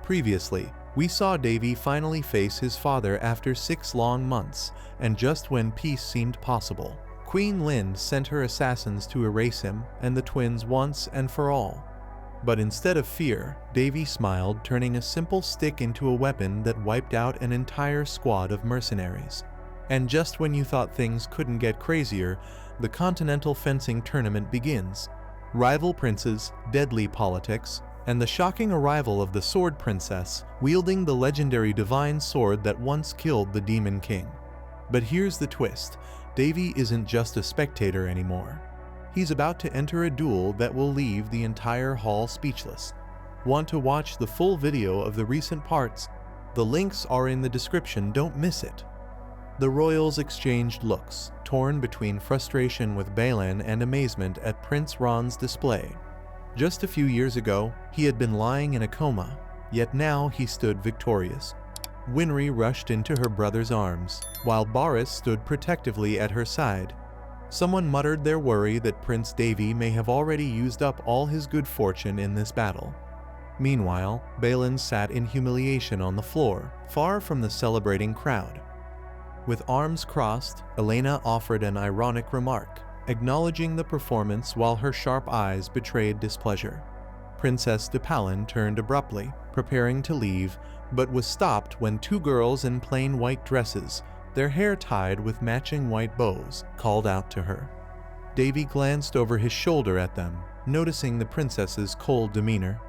Previously, we saw Davy finally face his father after 6 long months, and just when peace seemed possible, Queen Lind sent her assassins to erase him and the twins once and for all. But instead of fear, Davy smiled, turning a simple stick into a weapon that wiped out an entire squad of mercenaries. And just when you thought things couldn't get crazier, the Continental Fencing Tournament begins. Rival princes, deadly politics, and the shocking arrival of the Sword Princess, wielding the legendary divine sword that once killed the Demon King. But here's the twist. Davy isn't just a spectator anymore. He's about to enter a duel that will leave the entire hall speechless. Want to watch the full video of the recent parts? The links are in the description, don't miss it. The royals exchanged looks, torn between frustration with Balin and amazement at Prince Ron's display. Just a few years ago, he had been lying in a coma, yet now he stood victorious. Winry rushed into her brother's arms, while Boris stood protectively at her side. Someone muttered their worry that Prince Davy may have already used up all his good fortune in this battle. Meanwhile, Balin sat in humiliation on the floor, far from the celebrating crowd. With arms crossed, Elena offered an ironic remark, acknowledging the performance while her sharp eyes betrayed displeasure. Princess de Palin turned abruptly, preparing to leave, but was stopped when 2 girls in plain white dresses, their hair tied with matching white bows, called out to her. Davy glanced over his shoulder at them, noticing the princess's cold demeanor.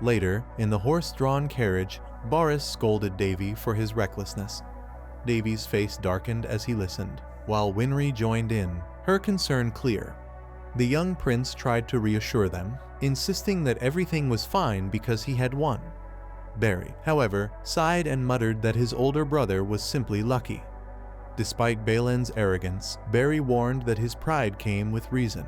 Later, in the horse-drawn carriage, Boris scolded Davy for his recklessness. Davy's face darkened as he listened, while Winry joined in, her concern clear. The young prince tried to reassure them, insisting that everything was fine because he had won. Barry, however, sighed and muttered that his older brother was simply lucky. Despite Balin's arrogance, Barry warned that his pride came with reason.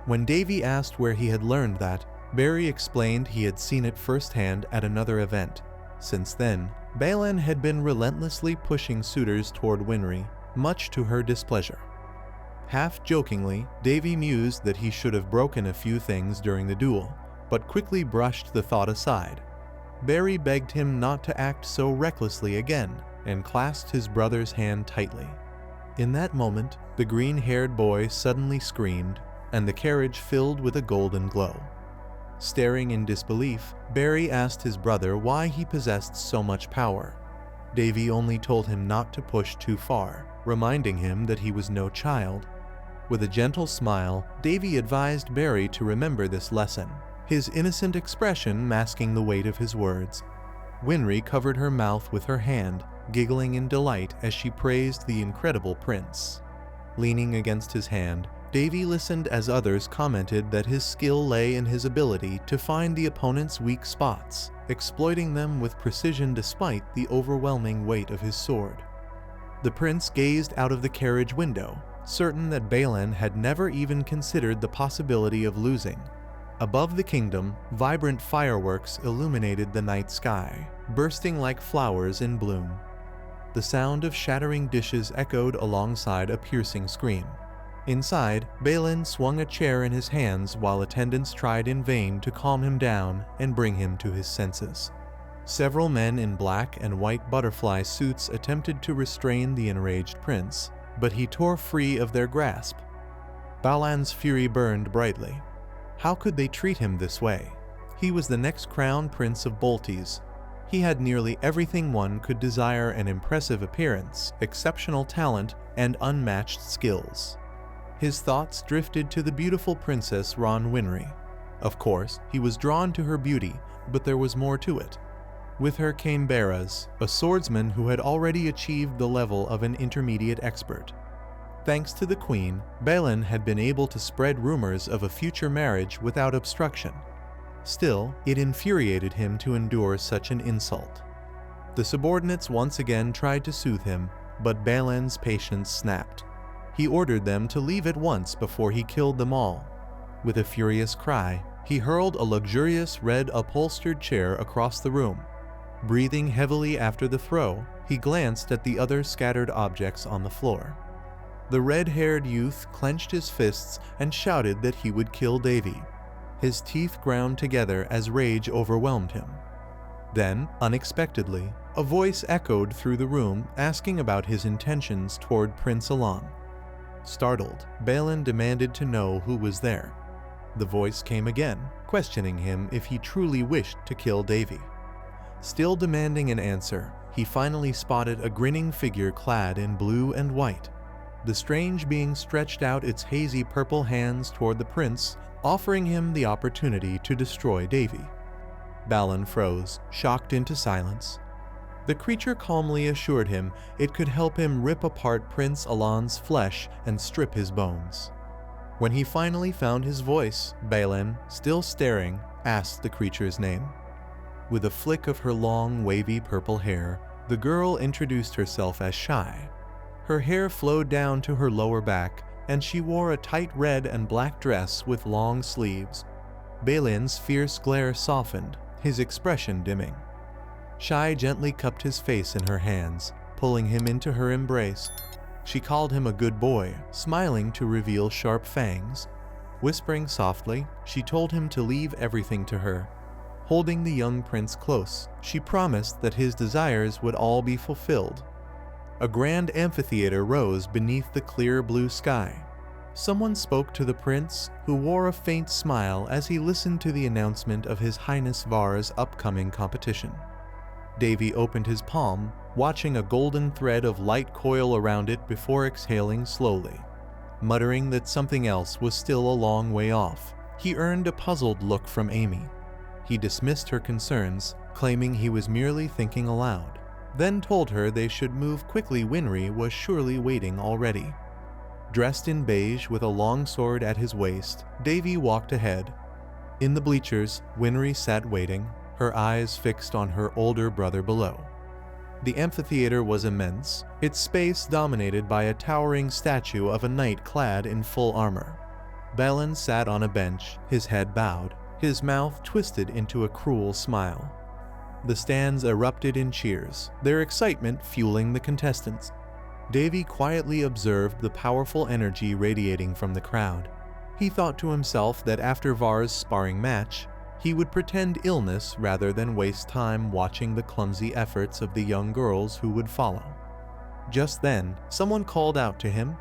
When Davy asked where he had learned that, Barry explained he had seen it firsthand at another event. Since then, Balin had been relentlessly pushing suitors toward Winry, much to her displeasure. Half-jokingly, Davy mused that he should have broken a few things during the duel, but quickly brushed the thought aside. Barry begged him not to act so recklessly again, and clasped his brother's hand tightly. In that moment, the green-haired boy suddenly screamed, and the carriage filled with a golden glow. Staring in disbelief, Barry asked his brother why he possessed so much power. Davy only told him not to push too far, reminding him that he was no child. With a gentle smile, Davy advised Barry to remember this lesson, his innocent expression masking the weight of his words. Winry covered her mouth with her hand, giggling in delight as she praised the incredible prince. Leaning against his hand, Davy listened as others commented that his skill lay in his ability to find the opponent's weak spots, exploiting them with precision despite the overwhelming weight of his sword. The prince gazed out of the carriage window, certain that Balin had never even considered the possibility of losing. Above the kingdom, vibrant fireworks illuminated the night sky, bursting like flowers in bloom. The sound of shattering dishes echoed alongside a piercing scream. Inside, Balin swung a chair in his hands while attendants tried in vain to calm him down and bring him to his senses. Several men in black and white butterfly suits attempted to restrain the enraged prince, but he tore free of their grasp. Balan's fury burned brightly. How could they treat him this way? He was the next crown prince of Boltes. He had nearly everything one could desire: an impressive appearance, exceptional talent, and unmatched skills. His thoughts drifted to the beautiful Princess Ron Winry. Of course, he was drawn to her beauty, but there was more to it. With her came Beraz, a swordsman who had already achieved the level of an intermediate expert. Thanks to the queen, Balin had been able to spread rumors of a future marriage without obstruction. Still, it infuriated him to endure such an insult. The subordinates once again tried to soothe him, but Balin's patience snapped. He ordered them to leave at once before he killed them all. With a furious cry, he hurled a luxurious red upholstered chair across the room. Breathing heavily after the throw, he glanced at the other scattered objects on the floor. The red-haired youth clenched his fists and shouted that he would kill Davy. His teeth ground together as rage overwhelmed him. Then, unexpectedly, a voice echoed through the room asking about his intentions toward Prince Alon. Startled, Balin demanded to know who was there. The voice came again, questioning him if he truly wished to kill Davy. Still demanding an answer, he finally spotted a grinning figure clad in blue and white. The strange being stretched out its hazy purple hands toward the prince, offering him the opportunity to destroy Davy. Balin froze, shocked into silence. The creature calmly assured him it could help him rip apart Prince Alon's flesh and strip his bones. When he finally found his voice, Balin, still staring, asked the creature's name. With a flick of her long, wavy purple hair, the girl introduced herself as Shy. Her hair flowed down to her lower back, and she wore a tight red and black dress with long sleeves. Balin's fierce glare softened, his expression dimming. Shy gently cupped his face in her hands, pulling him into her embrace. She called him a good boy, smiling to reveal sharp fangs. Whispering softly, she told him to leave everything to her. Holding the young prince close, she promised that his desires would all be fulfilled. A grand amphitheater rose beneath the clear blue sky. Someone spoke to the prince, who wore a faint smile as he listened to the announcement of His Highness Var's upcoming competition. Davy opened his palm, watching a golden thread of light coil around it before exhaling slowly. Muttering that something else was still a long way off, he earned a puzzled look from Amy. He dismissed her concerns, claiming he was merely thinking aloud, then told her they should move quickly. Winry was surely waiting already. Dressed in beige with a long sword at his waist, Davy walked ahead. In the bleachers, Winry sat waiting, her eyes fixed on her older brother below. The amphitheater was immense, its space dominated by a towering statue of a knight clad in full armor. Balin sat on a bench, his head bowed, his mouth twisted into a cruel smile. The stands erupted in cheers, their excitement fueling the contestants. Davy quietly observed the powerful energy radiating from the crowd. He thought to himself that after Var's sparring match, he would pretend illness rather than waste time watching the clumsy efforts of the young girls who would follow. Just then, someone called out to him.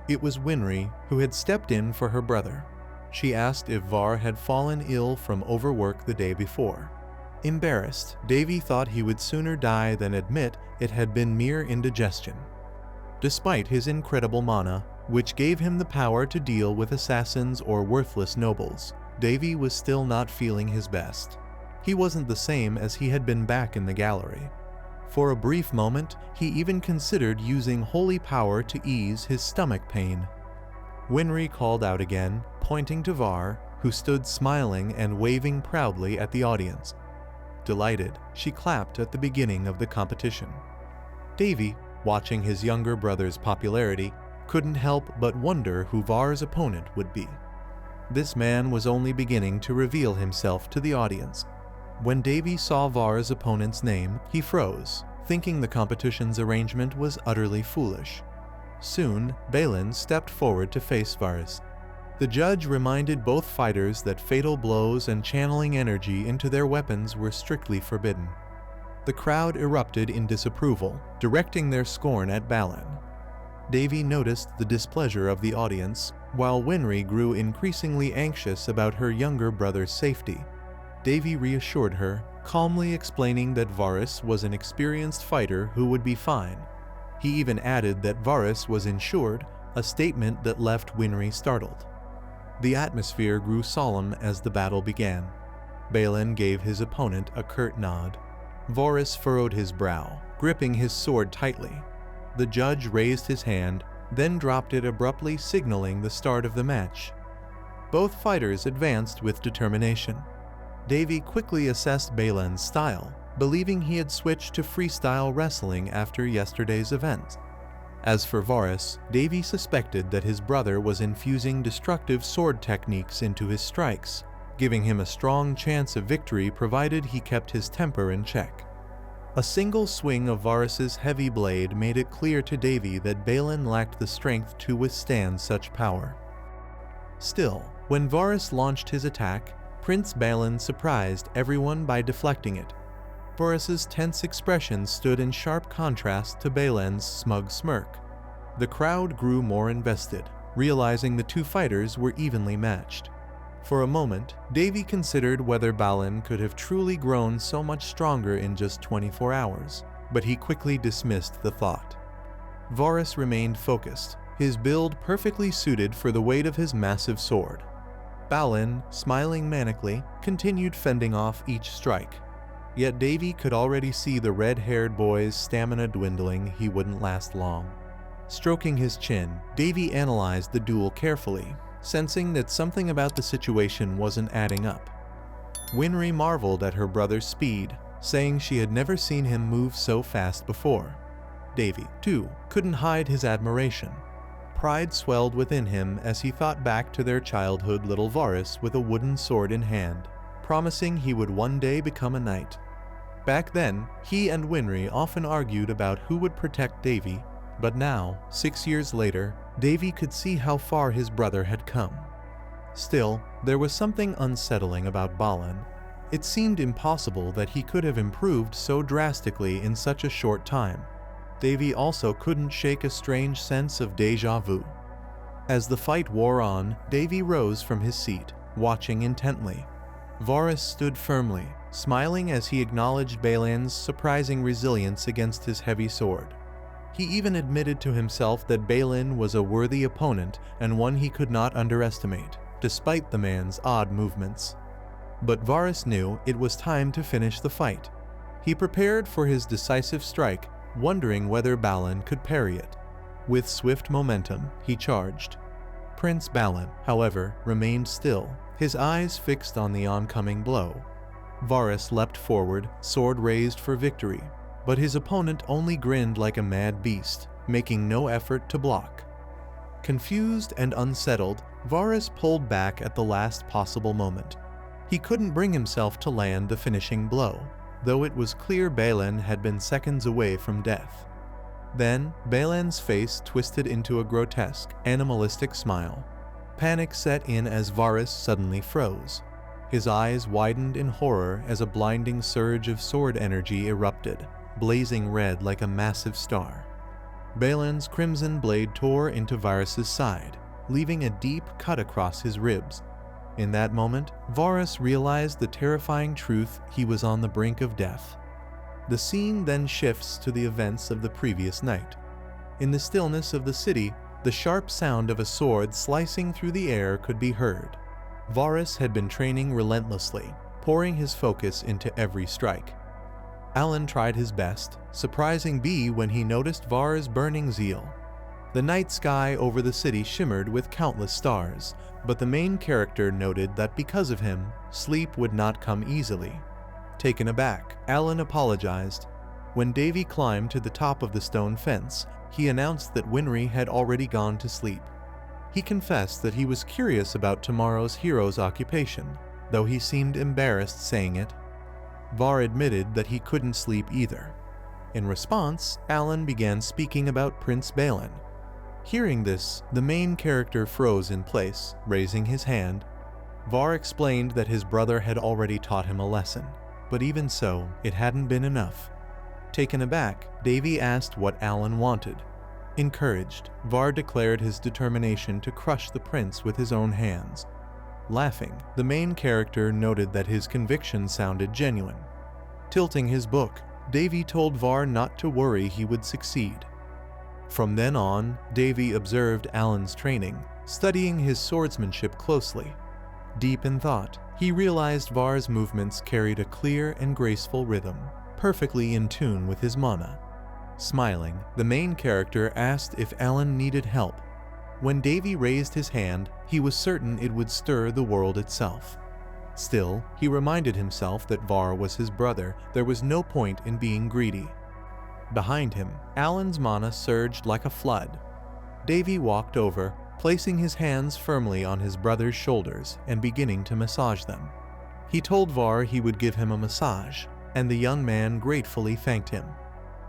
It was Winry, who had stepped in for her brother. She asked if Var had fallen ill from overwork the day before. Embarrassed, Davy thought he would sooner die than admit it had been mere indigestion. Despite his incredible mana, which gave him the power to deal with assassins or worthless nobles, Davy was still not feeling his best. He wasn't the same as he had been back in the gallery. For a brief moment, he even considered using holy power to ease his stomach pain. Winry called out again, pointing to Var, who stood smiling and waving proudly at the audience. Delighted, she clapped at the beginning of the competition. Davy, watching his younger brother's popularity, couldn't help but wonder who Var's opponent would be. This man was only beginning to reveal himself to the audience. When Davy saw Var's opponent's name, he froze, thinking the competition's arrangement was utterly foolish. Soon, Balin stepped forward to face Var's. The judge reminded both fighters that fatal blows and channeling energy into their weapons were strictly forbidden. The crowd erupted in disapproval, directing their scorn at Balin. Davy noticed the displeasure of the audience, while Winry grew increasingly anxious about her younger brother's safety. Davy reassured her, calmly explaining that Varus was an experienced fighter who would be fine. He even added that Varus was insured, a statement that left Winry startled. The atmosphere grew solemn as the battle began. Balin gave his opponent a curt nod. Varus furrowed his brow, gripping his sword tightly. The judge raised his hand, then dropped it abruptly, signaling the start of the match. Both fighters advanced with determination. Davy quickly assessed Balin's style, believing he had switched to freestyle wrestling after yesterday's event. As for Varus, Davy suspected that his brother was infusing destructive sword techniques into his strikes, giving him a strong chance of victory provided he kept his temper in check. A single swing of Varus's heavy blade made it clear to Davy that Balin lacked the strength to withstand such power. Still, when Varus launched his attack, Prince Balin surprised everyone by deflecting it. Varus's tense expression stood in sharp contrast to Balan's smug smirk. The crowd grew more invested, realizing the two fighters were evenly matched. For a moment, Davy considered whether Balan could have truly grown so much stronger in just 24 hours, but he quickly dismissed the thought. Varus remained focused, his build perfectly suited for the weight of his massive sword. Balan, smiling manically, continued fending off each strike. Yet Davy could already see the red-haired boy's stamina dwindling. He wouldn't last long. Stroking his chin, Davy analyzed the duel carefully, sensing that something about the situation wasn't adding up. Winry marveled at her brother's speed, saying she had never seen him move so fast before. Davy, too, couldn't hide his admiration. Pride swelled within him as he thought back to their childhood little Varus with a wooden sword in hand, promising he would one day become a knight. Back then, he and Winry often argued about who would protect Davy, but now, 6 years later, Davy could see how far his brother had come. Still, there was something unsettling about Balan. It seemed impossible that he could have improved so drastically in such a short time. Davy also couldn't shake a strange sense of déjà vu. As the fight wore on, Davy rose from his seat, watching intently. Varus stood firmly, smiling as he acknowledged Balan's surprising resilience against his heavy sword. He even admitted to himself that Balan was a worthy opponent and one he could not underestimate, despite the man's odd movements. But Varus knew it was time to finish the fight. He prepared for his decisive strike, wondering whether Balan could parry it. With swift momentum, he charged. Prince Balan, however, remained still, his eyes fixed on the oncoming blow. Varus leapt forward, sword raised for victory, but his opponent only grinned like a mad beast, making no effort to block. Confused and unsettled, Varus pulled back at the last possible moment. He couldn't bring himself to land the finishing blow, though it was clear Balan had been seconds away from death. Then, Balan's face twisted into a grotesque, animalistic smile. Panic set in as Varus suddenly froze. His eyes widened in horror as a blinding surge of sword energy erupted, blazing red like a massive star. Balan's crimson blade tore into Varus's side, leaving a deep cut across his ribs. In that moment, Varus realized the terrifying truth: he was on the brink of death. The scene then shifts to the events of the previous night. In the stillness of the city, the sharp sound of a sword slicing through the air could be heard. Varus had been training relentlessly, pouring his focus into every strike. Alan tried his best, surprising B when he noticed Var's burning zeal. The night sky over the city shimmered with countless stars, but the main character noted that because of him, sleep would not come easily. Taken aback, Alan apologized. When Davy climbed to the top of the stone fence, he announced that Winry had already gone to sleep. He confessed that he was curious about tomorrow's hero's occupation, though he seemed embarrassed saying it. Var admitted that he couldn't sleep either. In response, Alan began speaking about Prince Balan. Hearing this, the main character froze in place, raising his hand. Var explained that his brother had already taught him a lesson, but even so, it hadn't been enough. Taken aback, Davy asked what Alan wanted. Encouraged, Var declared his determination to crush the prince with his own hands. Laughing, the main character noted that his conviction sounded genuine. Tilting his book, Davy told Var not to worry, he would succeed. From then on, Davy observed Alan's training, studying his swordsmanship closely. Deep in thought, he realized Var's movements carried a clear and graceful rhythm, perfectly in tune with his mana. Smiling, the main character asked if Alan needed help. When Davy raised his hand, he was certain it would stir the world itself. Still, he reminded himself that Var was his brother. There was no point in being greedy. Behind him, Alan's mana surged like a flood. Davy walked over, placing his hands firmly on his brother's shoulders and beginning to massage them. He told Var he would give him a massage, and the young man gratefully thanked him.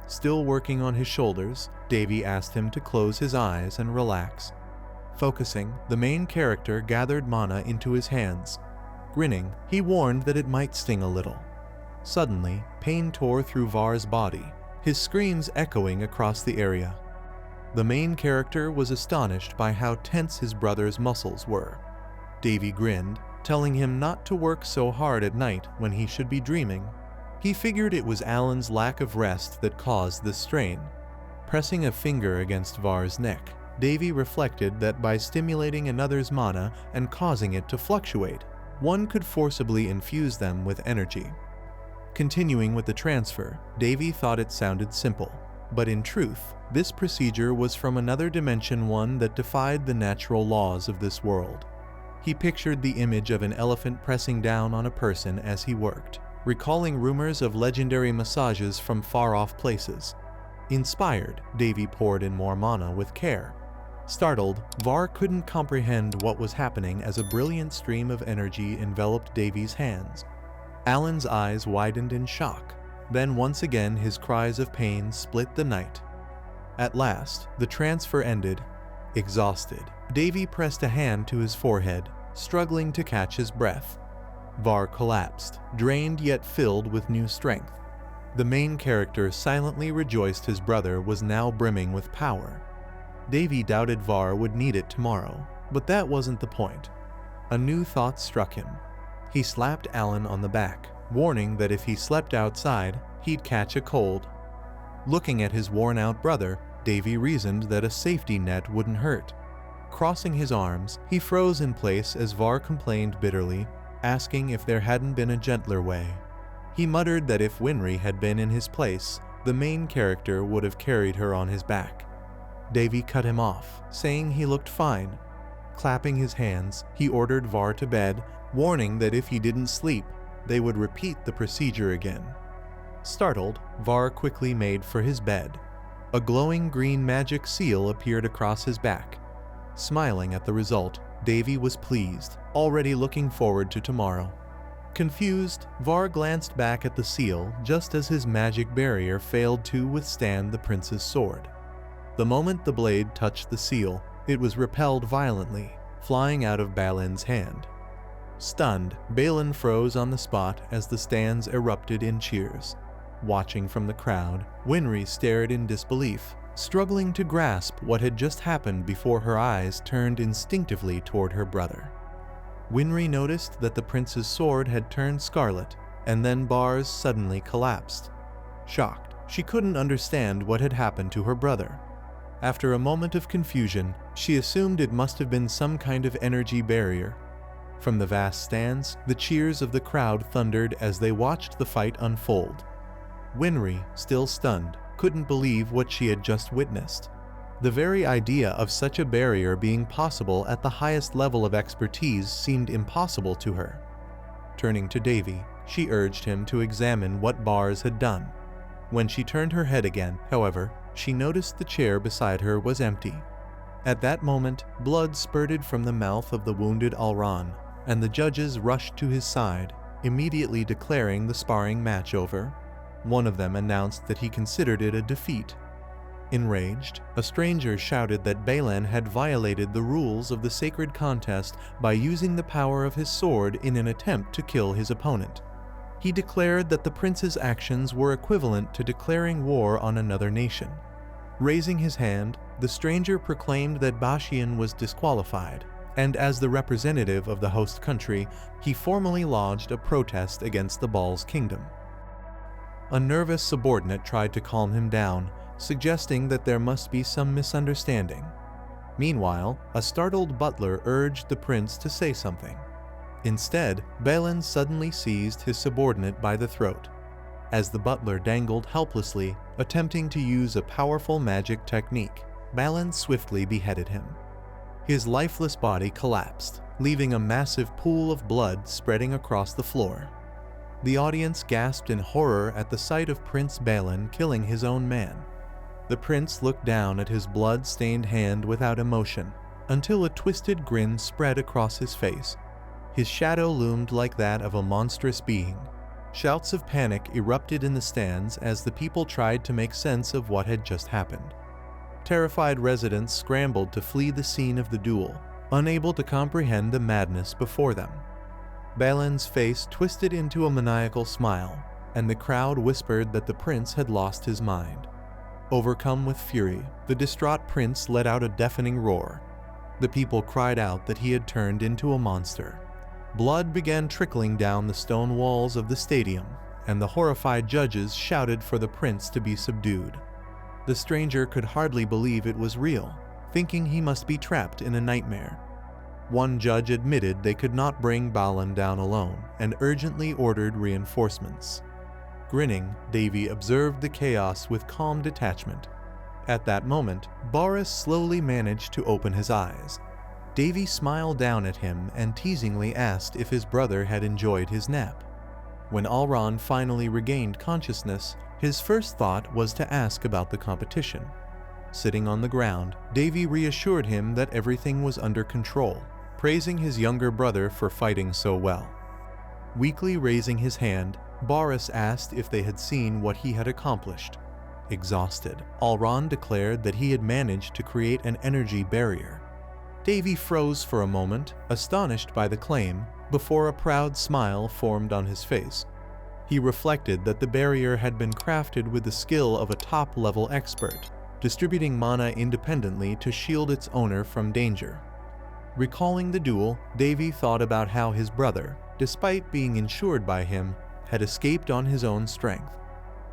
Still working on his shoulders, Davy asked him to close his eyes and relax. Focusing, the main character gathered mana into his hands. Grinning, he warned that it might sting a little. Suddenly, pain tore through Var's body, his screams echoing across the area. The main character was astonished by how tense his brother's muscles were. Davy grinned, telling him not to work so hard at night when he should be dreaming. He figured it was Alan's lack of rest that caused this strain. Pressing a finger against Var's neck, Davy reflected that by stimulating another's mana and causing it to fluctuate, one could forcibly infuse them with energy. Continuing with the transfer, Davy thought it sounded simple, but in truth, this procedure was from another dimension, one that defied the natural laws of this world. He pictured the image of an elephant pressing down on a person as he worked, recalling rumors of legendary massages from far-off places. Inspired, Davy poured in more mana with care. Startled, Var couldn't comprehend what was happening as a brilliant stream of energy enveloped Davy's hands. Alan's eyes widened in shock. Then once again his cries of pain split the night. At last, the transfer ended. Exhausted, Davy pressed a hand to his forehead, struggling to catch his breath. Var collapsed, drained yet filled with new strength. The main character silently rejoiced his brother was now brimming with power. Davy doubted Var would need it tomorrow, but that wasn't the point. A new thought struck him. He slapped Alan on the back, warning that if he slept outside, he'd catch a cold. Looking at his worn-out brother, Davy reasoned that a safety net wouldn't hurt. Crossing his arms, he froze in place as Var complained bitterly, asking if there hadn't been a gentler way. He muttered that if Winry had been in his place, the main character would have carried her on his back. Davy cut him off, saying he looked fine. Clapping his hands, he ordered Var to bed, warning that if he didn't sleep, they would repeat the procedure again. Startled, Var quickly made for his bed. A glowing green magic seal appeared across his back. Smiling at the result, Davy was pleased, already looking forward to tomorrow. Confused, Var glanced back at the seal just as his magic barrier failed to withstand the prince's sword. The moment the blade touched the seal, it was repelled violently, flying out of Balin's hand. Stunned, Balin froze on the spot as the stands erupted in cheers. Watching from the crowd, Winry stared in disbelief, struggling to grasp what had just happened before her eyes turned instinctively toward her brother. Winry noticed that the prince's sword had turned scarlet, and then bars suddenly collapsed. Shocked, she couldn't understand what had happened to her brother. After a moment of confusion, she assumed it must have been some kind of energy barrier. From the vast stands, the cheers of the crowd thundered as they watched the fight unfold. Winry, still stunned, couldn't believe what she had just witnessed. The very idea of such a barrier being possible at the highest level of expertise seemed impossible to her. Turning to Davy, she urged him to examine what Bars had done. When she turned her head again, however, she noticed the chair beside her was empty. At that moment, blood spurted from the mouth of the wounded Alran, and the judges rushed to his side, immediately declaring the sparring match over. One of them announced that he considered it a defeat. Enraged, a stranger shouted that Balin had violated the rules of the sacred contest by using the power of his sword in an attempt to kill his opponent. He declared that the prince's actions were equivalent to declaring war on another nation. Raising his hand, the stranger proclaimed that Bashian was disqualified, and as the representative of the host country, he formally lodged a protest against the Baal's kingdom. A nervous subordinate tried to calm him down, suggesting that there must be some misunderstanding. Meanwhile, a startled butler urged the prince to say something. Instead, Balin suddenly seized his subordinate by the throat. As the butler dangled helplessly, attempting to use a powerful magic technique, Balin swiftly beheaded him. His lifeless body collapsed, leaving a massive pool of blood spreading across the floor. The audience gasped in horror at the sight of Prince Balin killing his own man. The prince looked down at his blood-stained hand without emotion, until a twisted grin spread across his face. His shadow loomed like that of a monstrous being. Shouts of panic erupted in the stands as the people tried to make sense of what had just happened. Terrified residents scrambled to flee the scene of the duel, unable to comprehend the madness before them. Balin's face twisted into a maniacal smile, and the crowd whispered that the prince had lost his mind. Overcome with fury, the distraught prince let out a deafening roar. The people cried out that he had turned into a monster. Blood began trickling down the stone walls of the stadium, and the horrified judges shouted for the prince to be subdued. The stranger could hardly believe it was real, thinking he must be trapped in a nightmare. One judge admitted they could not bring Balan down alone and urgently ordered reinforcements. Grinning, Devi observed the chaos with calm detachment. At that moment, Boris slowly managed to open his eyes. Devi smiled down at him and teasingly asked if his brother had enjoyed his nap. When Alron finally regained consciousness, his first thought was to ask about the competition. Sitting on the ground, Devi reassured him that everything was under control, praising his younger brother for fighting so well. Weakly raising his hand, Boris asked if they had seen what he had accomplished. Exhausted, Alron declared that he had managed to create an energy barrier. Devi froze for a moment, astonished by the claim, before a proud smile formed on his face. He reflected that the barrier had been crafted with the skill of a top-level expert, distributing mana independently to shield its owner from danger. Recalling the duel, Devi thought about how his brother, despite being insured by him, had escaped on his own strength.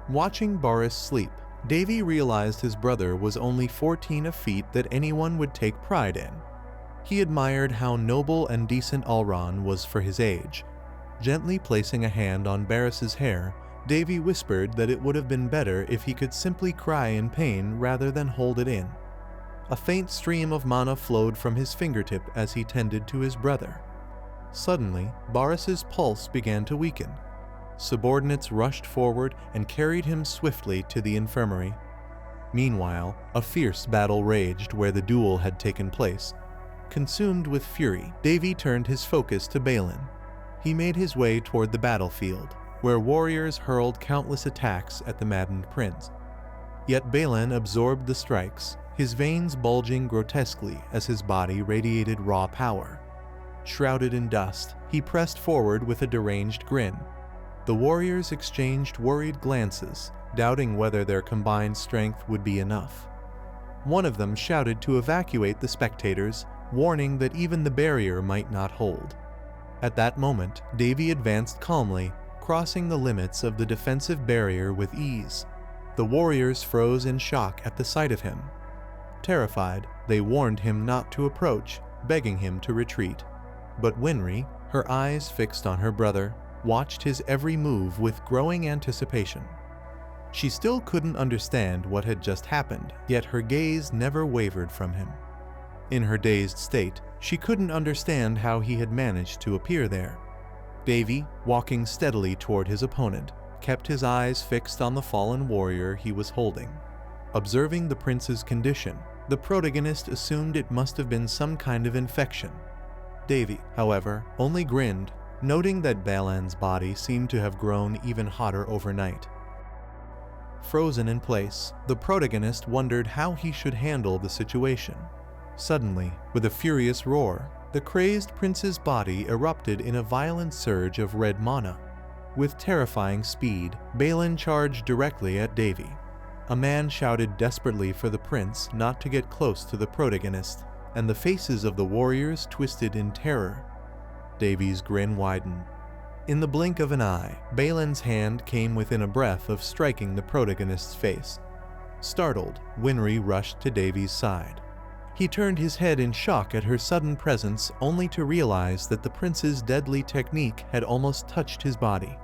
Watching Boris sleep, Devi realized his brother was only 14 of feet that anyone would take pride in. He admired how noble and decent Alron was for his age. Gently placing a hand on Barris's hair, Devi whispered that it would have been better if he could simply cry in pain rather than hold it in. A faint stream of mana flowed from his fingertip as he tended to his brother. Suddenly, Boris's pulse began to weaken. Subordinates rushed forward and carried him swiftly to the infirmary. Meanwhile, a fierce battle raged where the duel had taken place. Consumed with fury, Devi turned his focus to Balan. He made his way toward the battlefield, where warriors hurled countless attacks at the maddened prince. Yet Balan absorbed the strikes, his veins bulging grotesquely as his body radiated raw power. Shrouded in dust, he pressed forward with a deranged grin. The warriors exchanged worried glances, doubting whether their combined strength would be enough. One of them shouted to evacuate the spectators, warning that even the barrier might not hold. At that moment, Devi advanced calmly, crossing the limits of the defensive barrier with ease. The warriors froze in shock at the sight of him. Terrified, they warned him not to approach, begging him to retreat. But Winry, her eyes fixed on her brother, watched his every move with growing anticipation. She still couldn't understand what had just happened, yet her gaze never wavered from him. In her dazed state, she couldn't understand how he had managed to appear there. Devi, walking steadily toward his opponent, kept his eyes fixed on the fallen warrior he was holding. Observing the prince's condition, the protagonist assumed it must have been some kind of infection. Devi, however, only grinned, noting that Balan's body seemed to have grown even hotter overnight. Frozen in place, the protagonist wondered how he should handle the situation. Suddenly, with a furious roar, the crazed prince's body erupted in a violent surge of red mana. With terrifying speed, Balan charged directly at Devi. A man shouted desperately for the prince not to get close to the protagonist, and the faces of the warriors twisted in terror. Devi's grin widened. In the blink of an eye, Balan's hand came within a breath of striking the protagonist's face. Startled, Winry rushed to Devi's side. He turned his head in shock at her sudden presence, only to realize that the prince's deadly technique had almost touched his body.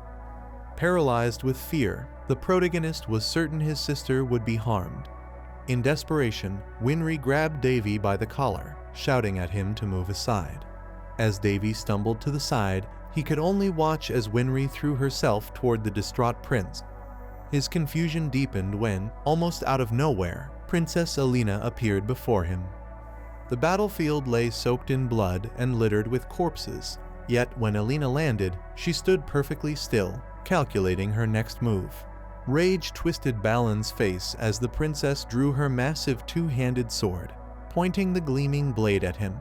Paralyzed with fear, the protagonist was certain his sister would be harmed. In desperation, Winry grabbed Devi by the collar, shouting at him to move aside. As Devi stumbled to the side, he could only watch as Winry threw herself toward the distraught prince. His confusion deepened when, almost out of nowhere, Princess Alina appeared before him. The battlefield lay soaked in blood and littered with corpses, yet when Alina landed, she stood perfectly still, calculating her next move. Rage twisted Balan's face as the princess drew her massive two-handed sword, pointing the gleaming blade at him.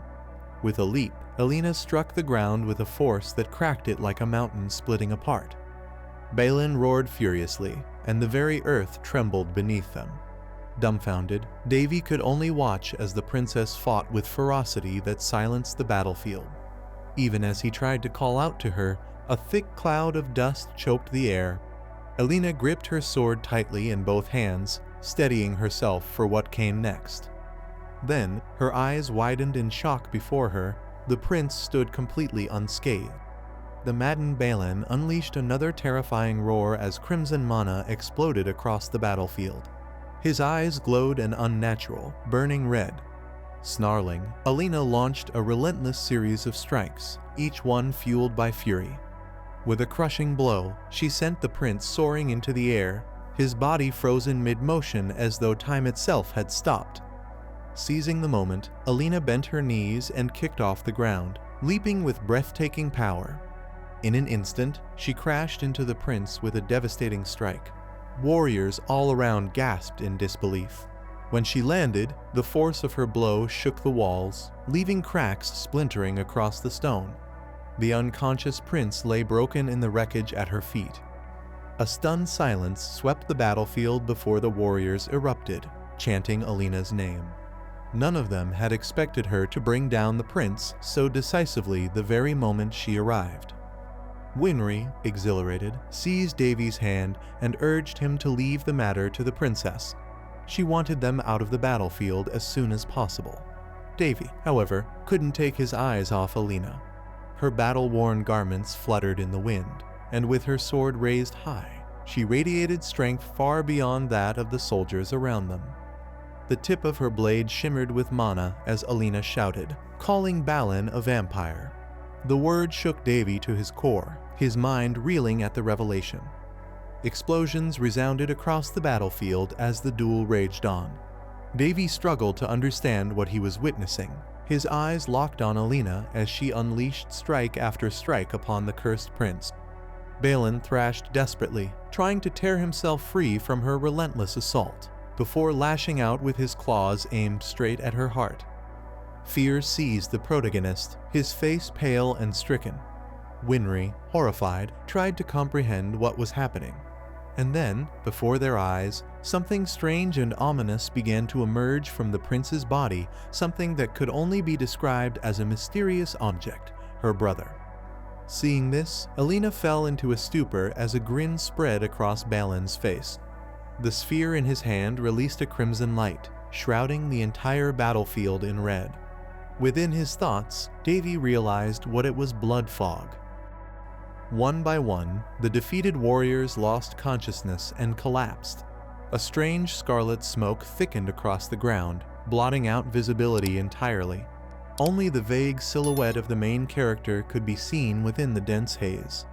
With a leap, Alina struck the ground with a force that cracked it like a mountain splitting apart. Balin roared furiously, and the very earth trembled beneath them. Dumbfounded, Devi could only watch as the princess fought with ferocity that silenced the battlefield. Even as he tried to call out to her, a thick cloud of dust choked the air. Alina gripped her sword tightly in both hands, steadying herself for what came next. Then, her eyes widened in shock before her. The prince stood completely unscathed. The maddened Balin unleashed another terrifying roar as crimson mana exploded across the battlefield. His eyes glowed an unnatural, burning red. Snarling, Alina launched a relentless series of strikes, each one fueled by fury. With a crushing blow, she sent the prince soaring into the air, his body frozen mid-motion as though time itself had stopped. Seizing the moment, Alina bent her knees and kicked off the ground, leaping with breathtaking power. In an instant, she crashed into the prince with a devastating strike. Warriors all around gasped in disbelief. When she landed, the force of her blow shook the walls, leaving cracks splintering across the stone. The unconscious prince lay broken in the wreckage at her feet. A stunned silence swept the battlefield before the warriors erupted, chanting Alina's name. None of them had expected her to bring down the prince so decisively the very moment she arrived. Winry, exhilarated, seized Devi's hand and urged him to leave the matter to the princess. She wanted them out of the battlefield as soon as possible. Devi, however, couldn't take his eyes off Alina. Her battle-worn garments fluttered in the wind, and with her sword raised high, she radiated strength far beyond that of the soldiers around them. The tip of her blade shimmered with mana as Alina shouted, calling Balin a vampire. The word shook Devi to his core, his mind reeling at the revelation. Explosions resounded across the battlefield as the duel raged on. Devi struggled to understand what he was witnessing. His eyes locked on Alina as she unleashed strike after strike upon the cursed prince. Balin thrashed desperately, trying to tear himself free from her relentless assault, before lashing out with his claws aimed straight at her heart. Fear seized the protagonist, his face pale and stricken. Winry, horrified, tried to comprehend what was happening. And then, before their eyes, something strange and ominous began to emerge from the prince's body, something that could only be described as a mysterious object, her brother. Seeing this, Alina fell into a stupor as a grin spread across Balin's face. The sphere in his hand released a crimson light, shrouding the entire battlefield in red. Within his thoughts, Devi realized what it was: blood fog. One by one, the defeated warriors lost consciousness and collapsed. A strange scarlet smoke thickened across the ground, blotting out visibility entirely. Only the vague silhouette of the main character could be seen within the dense haze.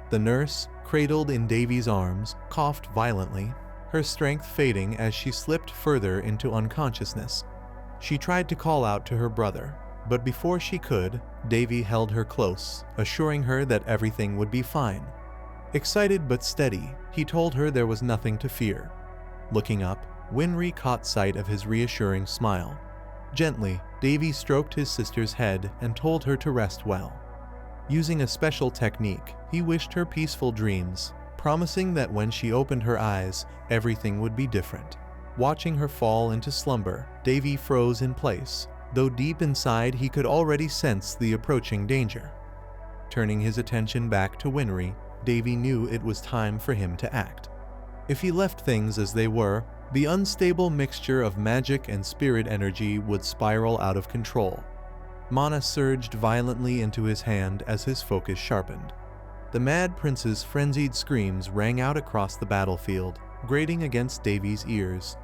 The nurse, cradled in Devi's arms, coughed violently, her strength fading as she slipped further into unconsciousness. She tried to call out to her brother, but before she could, Devi held her close, assuring her that everything would be fine. Excited but steady, he told her there was nothing to fear. Looking up, Winry caught sight of his reassuring smile. Gently, Devi stroked his sister's head and told her to rest well. Using a special technique, he wished her peaceful dreams, promising that when she opened her eyes, everything would be different. Watching her fall into slumber, Devi froze in place, though deep inside he could already sense the approaching danger. Turning his attention back to Winry, Devi knew it was time for him to act. If he left things as they were, the unstable mixture of magic and spirit energy would spiral out of control. Mana surged violently into his hand as his focus sharpened. The Mad Prince's frenzied screams rang out across the battlefield, grating against Devi's ears.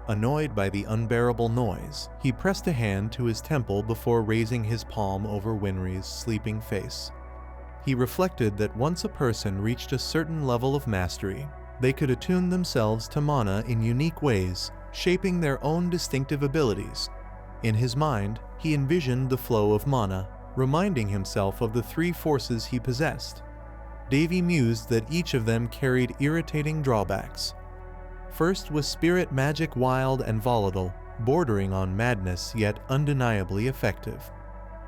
Annoyed by the unbearable noise, he pressed a hand to his temple before raising his palm over Winry's sleeping face. He reflected that once a person reached a certain level of mastery, they could attune themselves to mana in unique ways, shaping their own distinctive abilities. In his mind, he envisioned the flow of mana, reminding himself of the three forces he possessed. Devi mused that each of them carried irritating drawbacks. First was spirit magic, wild and volatile, bordering on madness yet undeniably effective.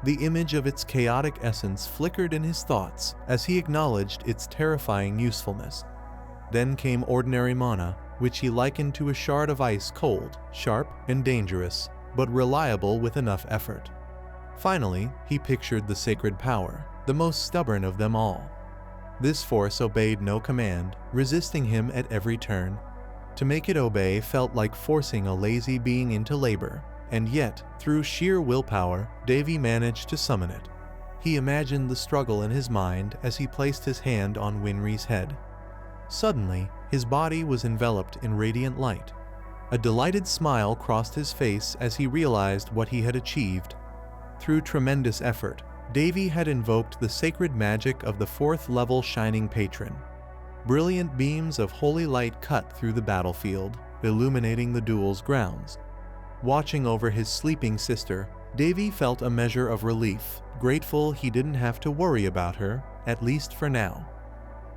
The image of its chaotic essence flickered in his thoughts as he acknowledged its terrifying usefulness. Then came ordinary mana, which he likened to a shard of ice, cold, sharp, and dangerous, but reliable with enough effort. Finally, he pictured the sacred power, the most stubborn of them all. This force obeyed no command, resisting him at every turn. To make it obey felt like forcing a lazy being into labor, and yet, through sheer willpower, Davy managed to summon it. He imagined the struggle in his mind as he placed his hand on Winry's head. Suddenly, his body was enveloped in radiant light. A delighted smile crossed his face as he realized what he had achieved. Through tremendous effort, Davy had invoked the sacred magic of the 4th level Shining Patron. Brilliant beams of holy light cut through the battlefield, illuminating the duel's grounds. Watching over his sleeping sister, Davy felt a measure of relief, grateful he didn't have to worry about her, at least for now.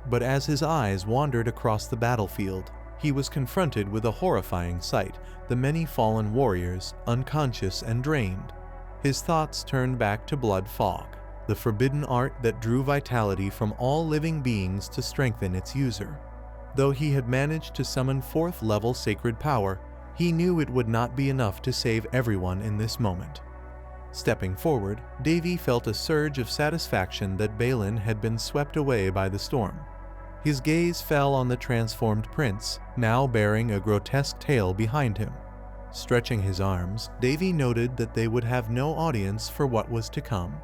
But as his eyes wandered across the battlefield, he was confronted with a horrifying sight: the many fallen warriors, unconscious and drained. His thoughts turned back to blood fog, the forbidden art that drew vitality from all living beings to strengthen its user. Though he had managed to summon 4th level sacred power, he knew it would not be enough to save everyone in this moment. Stepping forward, Davy felt a surge of satisfaction that Balin had been swept away by the storm. His gaze fell on the transformed prince, now bearing a grotesque tail behind him. Stretching his arms, Davy noted that they would have no audience for what was to come.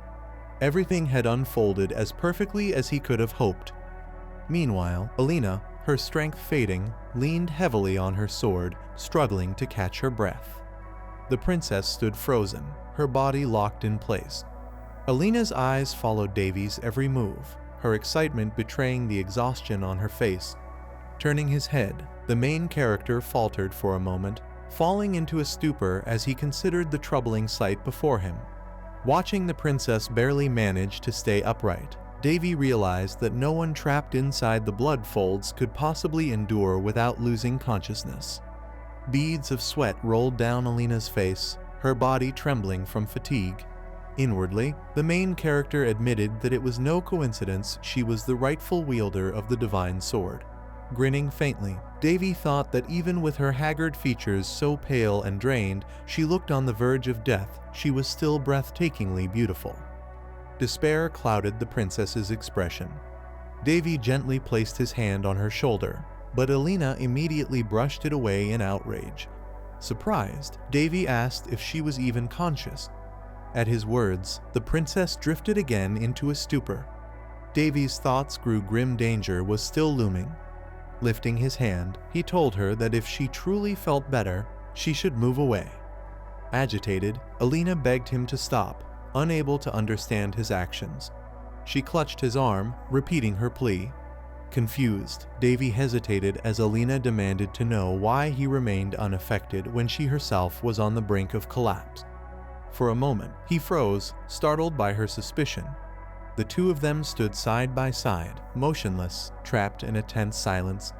Everything had unfolded as perfectly as he could have hoped. Meanwhile, Alina, her strength fading, leaned heavily on her sword, struggling to catch her breath. The princess stood frozen, her body locked in place. Alina's eyes followed Davy's every move, her excitement betraying the exhaustion on her face. Turning his head, the main character faltered for a moment, falling into a stupor as he considered the troubling sight before him. Watching the princess barely manage to stay upright, Davy realized that no one trapped inside the blood folds could possibly endure without losing consciousness. Beads of sweat rolled down Alina's face, her body trembling from fatigue. Inwardly, the main character admitted that it was no coincidence she was the rightful wielder of the divine sword. Grinning faintly, Davy thought that even with her haggard features so pale and drained, she looked on the verge of death, she was still breathtakingly beautiful. Despair clouded the princess's expression. Davy gently placed his hand on her shoulder, but Alina immediately brushed it away in outrage. Surprised, Davy asked if she was even conscious. At his words, the princess drifted again into a stupor. Davy's thoughts grew grim. Danger was still looming. Lifting his hand, he told her that if she truly felt better, she should move away. Agitated, Alina begged him to stop, unable to understand his actions. She clutched his arm, repeating her plea. Confused, Davy hesitated as Alina demanded to know why he remained unaffected when she herself was on the brink of collapse. For a moment, he froze, startled by her suspicion. The two of them stood side by side, motionless, trapped in a tense silence.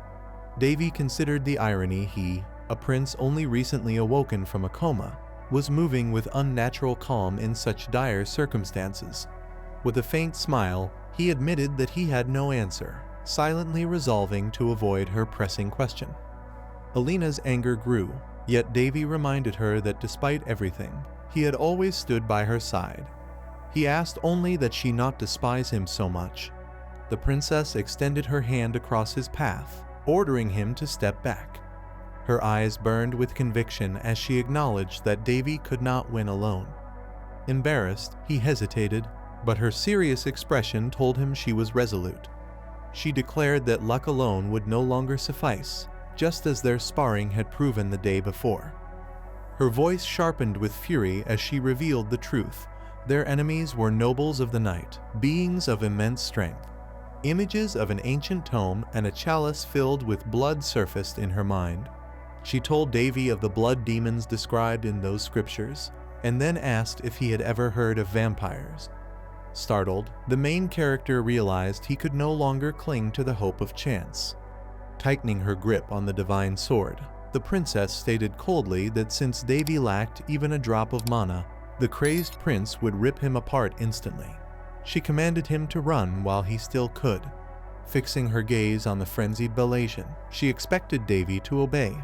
Davy considered the irony he, a prince only recently awoken from a coma, was moving with unnatural calm in such dire circumstances. With a faint smile, he admitted that he had no answer, silently resolving to avoid her pressing question. Alina's anger grew, yet Davy reminded her that despite everything, he had always stood by her side. He asked only that she not despise him so much. The princess extended her hand across his path, ordering him to step back. Her eyes burned with conviction as she acknowledged that Davy could not win alone. Embarrassed, he hesitated, but her serious expression told him she was resolute. She declared that luck alone would no longer suffice, just as their sparring had proven the day before. Her voice sharpened with fury as she revealed the truth. Their enemies were nobles of the night, beings of immense strength. Images of an ancient tome and a chalice filled with blood surfaced in her mind. She told Davy of the blood demons described in those scriptures, and then asked if he had ever heard of vampires. Startled, the main character realized he could no longer cling to the hope of chance. Tightening her grip on the divine sword, the princess stated coldly that since Davy lacked even a drop of mana, The crazed prince would rip him apart instantly. She commanded him to run while he still could. Fixing her gaze on the frenzied Balasian, she expected Davy to obey.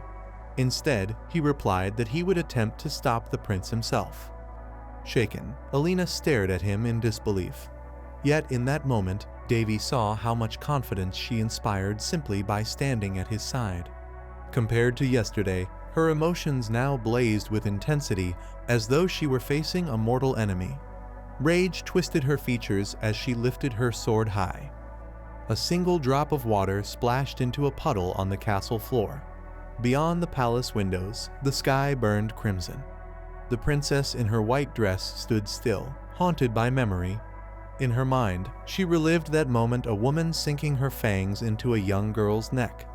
Instead, he replied that he would attempt to stop the prince himself. Shaken, Alina stared at him in disbelief. Yet in that moment, Davy saw how much confidence she inspired simply by standing at his side. Compared to yesterday, her emotions now blazed with intensity, as though she were facing a mortal enemy. Rage twisted her features as she lifted her sword high. A single drop of water splashed into a puddle on the castle floor. Beyond the palace windows, the sky burned crimson. The princess in her white dress stood still, haunted by memory. In her mind, she relived that moment, a woman sinking her fangs into a young girl's neck.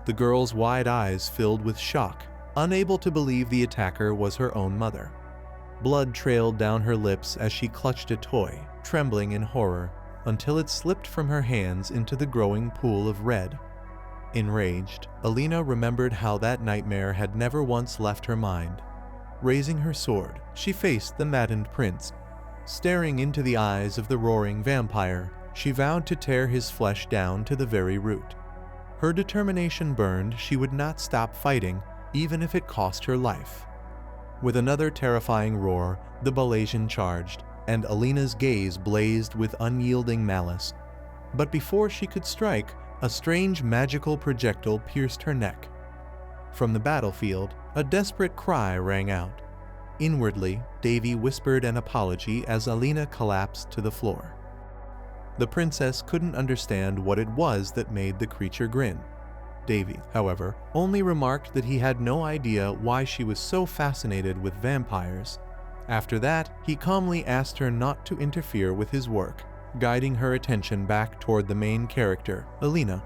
The girl's wide eyes filled with shock, unable to believe the attacker was her own mother. Blood trailed down her lips as she clutched a toy, trembling in horror, until it slipped from her hands into the growing pool of red. Enraged, Alina remembered how that nightmare had never once left her mind. Raising her sword, she faced the maddened prince. Staring into the eyes of the roaring vampire, she vowed to tear his flesh down to the very root. Her determination burned. She would not stop fighting, even if it cost her life. With another terrifying roar, the Balasian charged, and Alina's gaze blazed with unyielding malice. But before she could strike, a strange magical projectile pierced her neck. From the battlefield, a desperate cry rang out. Inwardly, Davy whispered an apology as Alina collapsed to the floor. The princess couldn't understand what it was that made the creature grin. Davy, however, only remarked that he had no idea why she was so fascinated with vampires. After that, he calmly asked her not to interfere with his work, guiding her attention back toward the main character, Alina.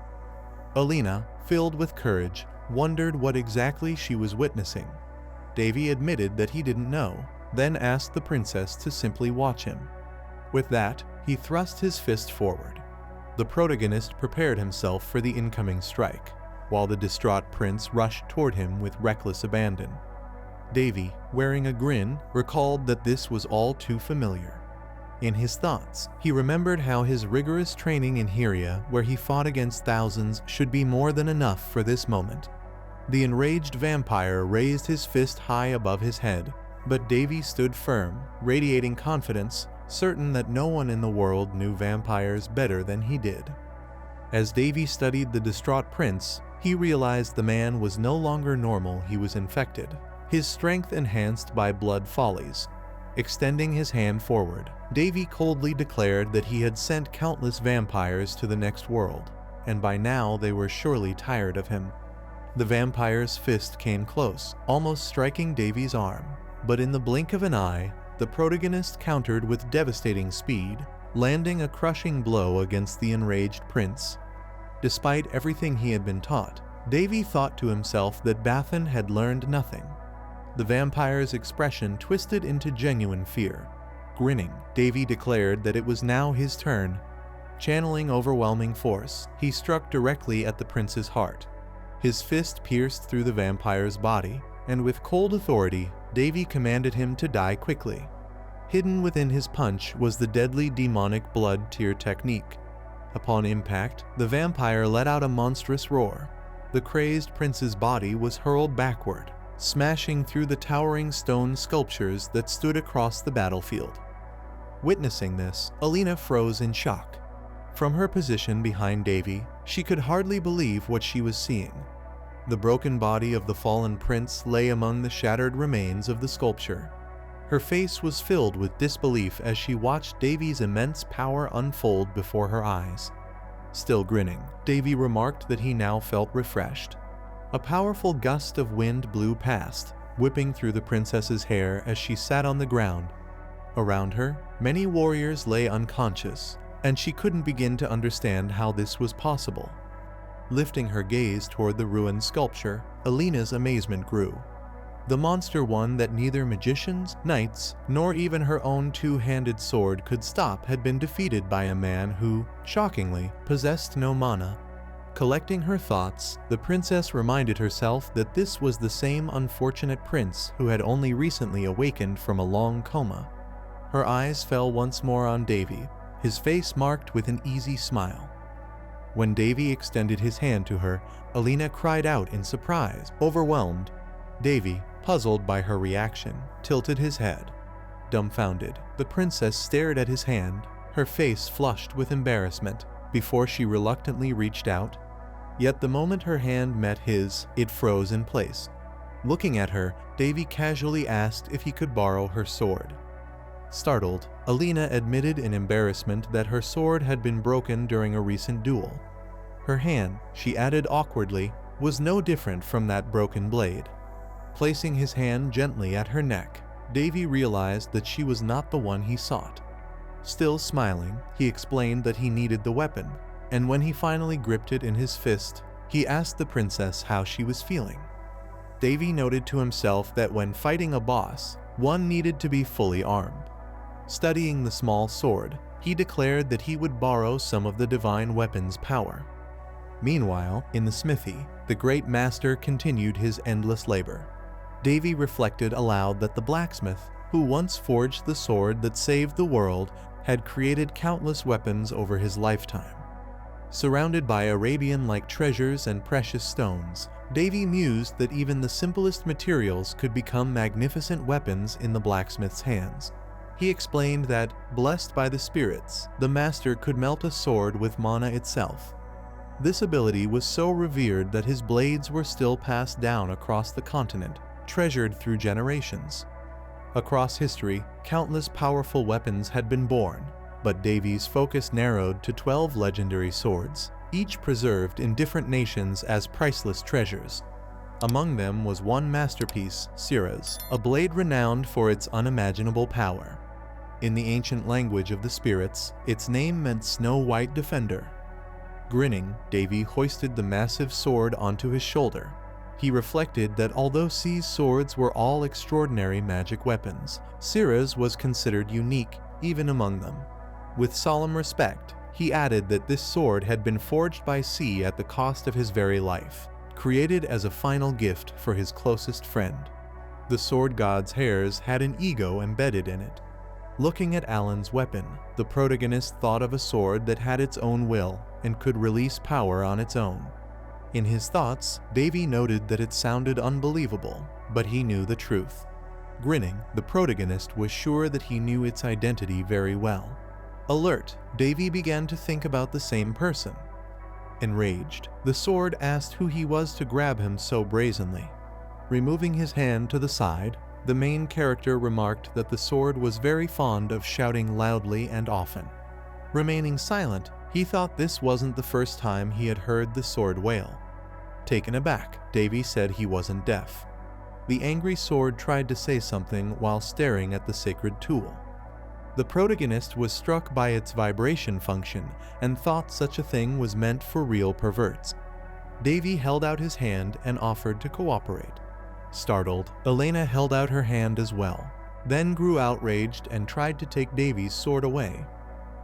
Alina, filled with courage, wondered what exactly she was witnessing. Davy admitted that he didn't know, then asked the princess to simply watch him. With that, he thrust his fist forward. The protagonist prepared himself for the incoming strike, while the distraught prince rushed toward him with reckless abandon. Davy, wearing a grin, recalled that this was all too familiar. In his thoughts, he remembered how his rigorous training in Hyria, where he fought against thousands, should be more than enough for this moment. The enraged vampire raised his fist high above his head, but Davy stood firm, radiating confidence, certain that no one in the world knew vampires better than he did. As Davy studied the distraught prince, he realized the man was no longer normal. He was infected, his strength enhanced by blood follies. Extending his hand forward, Davy coldly declared that he had sent countless vampires to the next world, and by now they were surely tired of him. The vampire's fist came close, almost striking Davy's arm, but in the blink of an eye, the protagonist countered with devastating speed, landing a crushing blow against the enraged prince. Despite everything he had been taught, Davy thought to himself that Bathan had learned nothing. The vampire's expression twisted into genuine fear. Grinning, Davy declared that it was now his turn. Channeling overwhelming force, he struck directly at the prince's heart. His fist pierced through the vampire's body, and with cold authority, Davy commanded him to die quickly. Hidden within his punch was the deadly demonic blood tear technique. Upon impact, the vampire let out a monstrous roar. The crazed prince's body was hurled backward, smashing through the towering stone sculptures that stood across the battlefield. Witnessing this, Alina froze in shock. From her position behind Davy, she could hardly believe what she was seeing. The broken body of the fallen prince lay among the shattered remains of the sculpture. Her face was filled with disbelief as she watched Davy's immense power unfold before her eyes. Still grinning, Davy remarked that he now felt refreshed. A powerful gust of wind blew past, whipping through the princess's hair as she sat on the ground. Around her, many warriors lay unconscious, and she couldn't begin to understand how this was possible. Lifting her gaze toward the ruined sculpture, Alina's amazement grew. The monster, one that neither magicians, knights, nor even her own two-handed sword could stop, had been defeated by a man who, shockingly, possessed no mana. Collecting her thoughts, the princess reminded herself that this was the same unfortunate prince who had only recently awakened from a long coma. Her eyes fell once more on Davy, his face marked with an easy smile. When Davy extended his hand to her, Alina cried out in surprise, overwhelmed. Davy, puzzled by her reaction, tilted his head. Dumbfounded, the princess stared at his hand, her face flushed with embarrassment, before she reluctantly reached out. Yet the moment her hand met his, it froze in place. Looking at her, Davy casually asked if he could borrow her sword. Startled, Alina admitted in embarrassment that her sword had been broken during a recent duel. Her hand, she added awkwardly, was no different from that broken blade. Placing his hand gently at her neck, Davy realized that she was not the one he sought. Still smiling, he explained that he needed the weapon, and when he finally gripped it in his fist, he asked the princess how she was feeling. Davy noted to himself that when fighting a boss, one needed to be fully armed. Studying the small sword, he declared that he would borrow some of the divine weapon's power. Meanwhile, in the smithy, the great master continued his endless labor. Davy reflected aloud that the blacksmith, who once forged the sword that saved the world, had created countless weapons over his lifetime. Surrounded by Arabian-like treasures and precious stones, Davy mused that even the simplest materials could become magnificent weapons in the blacksmith's hands. He explained that, blessed by the spirits, the master could melt a sword with mana itself. This ability was so revered that his blades were still passed down across the continent, treasured through generations. Across history, countless powerful weapons had been born, but Davy's focus narrowed to 12 legendary swords, each preserved in different nations as priceless treasures. Among them was one masterpiece, Sira's, a blade renowned for its unimaginable power. In the ancient language of the spirits, its name meant Snow White Defender. Grinning, Davy hoisted the massive sword onto his shoulder. He reflected that although C's swords were all extraordinary magic weapons, Sira's was considered unique even among them. With solemn respect, he added that this sword had been forged by C at the cost of his very life, created as a final gift for his closest friend. The sword god's hairs had an ego embedded in it. Looking at Alan's weapon, the protagonist thought of a sword that had its own will and could release power on its own. In his thoughts, Davy noted that it sounded unbelievable, but he knew the truth. Grinning, the protagonist was sure that he knew its identity very well. Alert, Davy began to think about the same person. Enraged, the sword asked who he was to grab him so brazenly. Removing his hand to the side, the main character remarked that the sword was very fond of shouting loudly and often. Remaining silent, he thought this wasn't the first time he had heard the sword wail. Taken aback, Davy said he wasn't deaf. The angry sword tried to say something while staring at the sacred tool. The protagonist was struck by its vibration function and thought such a thing was meant for real perverts. Davy held out his hand and offered to cooperate. Startled, Elena held out her hand as well, then grew outraged and tried to take Davy's sword away.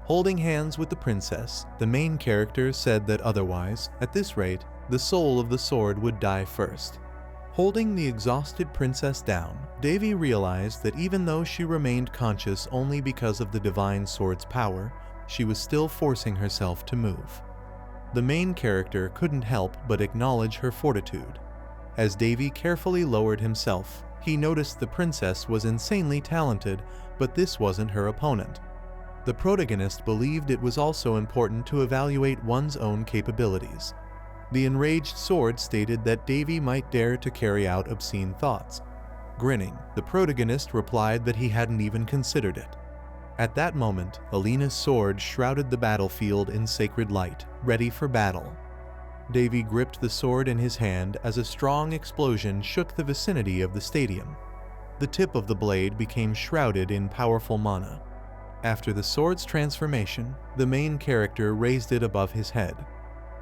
Holding hands with the princess, the main character said that otherwise, at this rate, the soul of the sword would die first. Holding the exhausted princess down, Davy realized that even though she remained conscious only because of the divine sword's power, she was still forcing herself to move. The main character couldn't help but acknowledge her fortitude. As Davy carefully lowered himself, he noticed the princess was insanely talented, but this wasn't her opponent. The protagonist believed it was also important to evaluate one's own capabilities. The enraged sword stated that Davy might dare to carry out obscene thoughts. Grinning, the protagonist replied that he hadn't even considered it. At that moment, Alina's sword shrouded the battlefield in sacred light, ready for battle. Davy gripped the sword in his hand as a strong explosion shook the vicinity of the stadium. The tip of the blade became shrouded in powerful mana. After the sword's transformation, the main character raised it above his head.